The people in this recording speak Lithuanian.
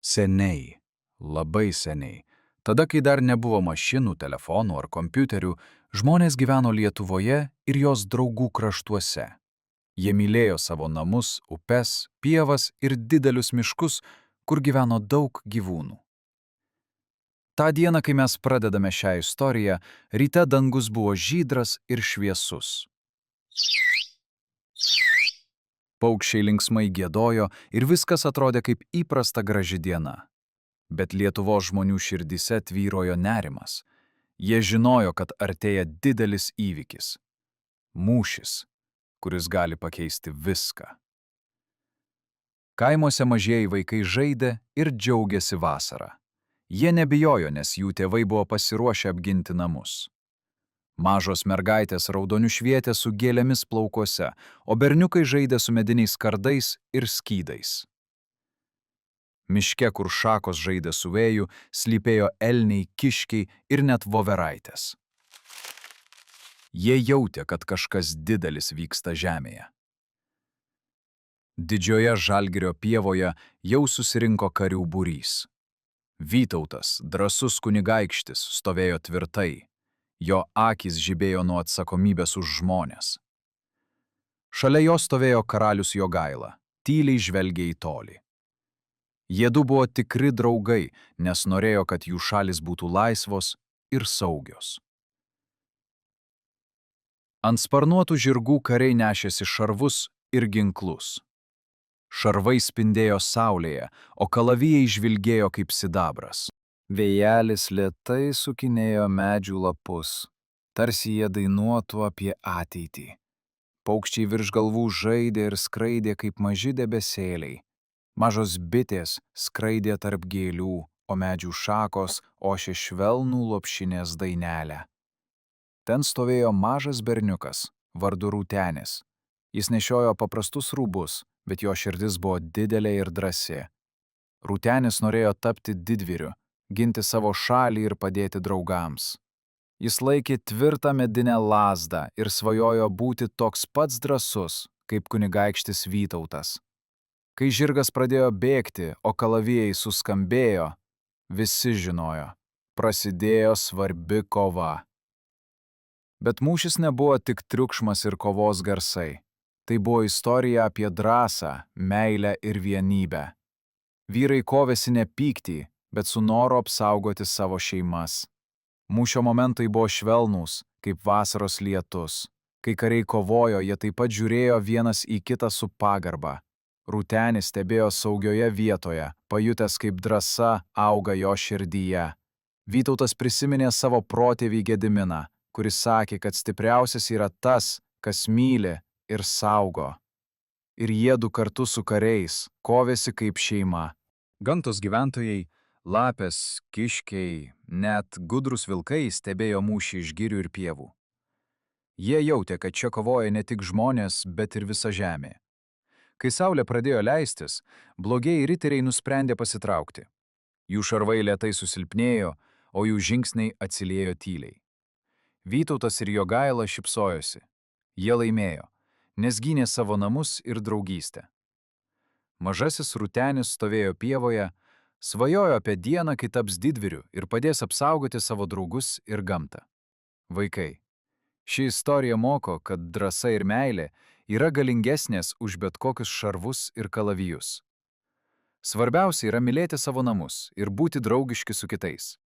Seniai, labai seniai. Tada, kai dar nebuvo mašinų, telefonų ar kompiuterių, žmonės gyveno Lietuvoje ir jos draugų kraštuose. Jie mylėjo savo namus, upes, pievas ir didelius miškus, kur gyveno daug gyvūnų. Ta diena, kai mes pradedame šią istoriją, ryte dangus buvo žydras ir šviesus. Paukščiai linksmai giedojo ir viskas atrodė kaip įprasta graži diena. Bet Lietuvos žmonių širdyse tvyrojo nerimas. Jie žinojo, kad artėja didelis įvykis – mūšis, kuris gali pakeisti viską. Kaimuose mažieji vaikai žaidė ir džiaugėsi vasarą. Jie nebijojo, nes jų tėvai buvo pasiruošę apginti namus. Mažos mergaitės raudoniu švietė su gėlėmis plaukuose, o berniukai žaidė su mediniais kardais ir skydais. Miške, kur šakos žaidė su vėju, slypėjo elniai, kiškiai ir net voveraitės. Jie jautė, kad kažkas didelis vyksta žemėje. Didžioje Žalgirio pievoje jau susirinko karių būrys. Vytautas, drąsus kunigaikštis, stovėjo tvirtai. Jo akys žibėjo nuo atsakomybės už žmones. Šalia jo stovėjo karalius Jogaila, tyliai žvelgė į tolį. Jiedu buvo tikri draugai, nes norėjo, kad jų šalis būtų laisvos ir saugios. Ant sparnuotų žirgų kariai nešėsi šarvus ir ginklus. Šarvai spindėjo saulėje, o kalavijai žvilgėjo kaip sidabras. Vėjelis lėtai sukinėjo medžių lapus, tarsi jie dainuotų apie ateitį. Paukščiai virš galvų žaidė ir skraidė kaip maži debesėliai. Mažos bitės skraidė tarp gėlių, o medžių šakos ošė švelnų lopšinės dainelę. Ten stovėjo mažas berniukas, vardu Rūtenis. Jis nešiojo paprastus rūbus, bet jo širdis buvo didelė ir drąsi. Rūtenis norėjo tapti didvyriu, ginti savo šalį ir padėti draugams. Jis laikė tvirtą medinę lazdą ir svajojo būti toks pats drąsus, kaip kunigaikštis Vytautas. Kai žirgas pradėjo bėgti, o kalavijai suskambėjo, visi žinojo, prasidėjo svarbi kova. Bet mūšis nebuvo tik triukšmas ir kovos garsai. Tai buvo istorija apie drąsą, meilę ir vienybę. Vyrai kovėsi ne pyktį, bet su noru apsaugoti savo šeimas. Mūšio momentai buvo švelnūs, kaip vasaros lietus. Kai kariai kovojo, jie taip pat žiūrėjo vienas į kitą su pagarba. Rūtenis stebėjo saugioje vietoje, pajutęs, kaip drąsa auga jo širdyje. Vytautas prisiminė savo protėvį Gediminą, kuris sakė, kad stipriausias yra tas, kas myli ir saugo. Ir jiedu kartu su kariais kovėsi kaip šeima. Gamtos gyventojai, lapės, kiškiai, net gudrus vilkai stebėjo mūšį iš girių ir pievų. Jie jautė, kad čia kovoja ne tik žmonės, bet ir visa žemė. Kai saulė pradėjo leistis, blogieji riteriai nusprendė pasitraukti. Jų šarvai lėtai susilpnėjo, o jų žingsniai atsiliejo tyliai. Vytautas ir Jogaila šypsojosi. Jie laimėjo, nes gynė savo namus ir draugystę. Mažasis Rūtenis stovėjo pievoje, svajojo apie dieną, kai taps didvyriu ir padės apsaugoti savo draugus ir gamtą. Vaikai, ši istorija moko, kad drąsa ir meilė yra galingesnės už bet kokius šarvus ir kalavijus. Svarbiausia yra mylėti savo namus ir būti draugiški su kitais.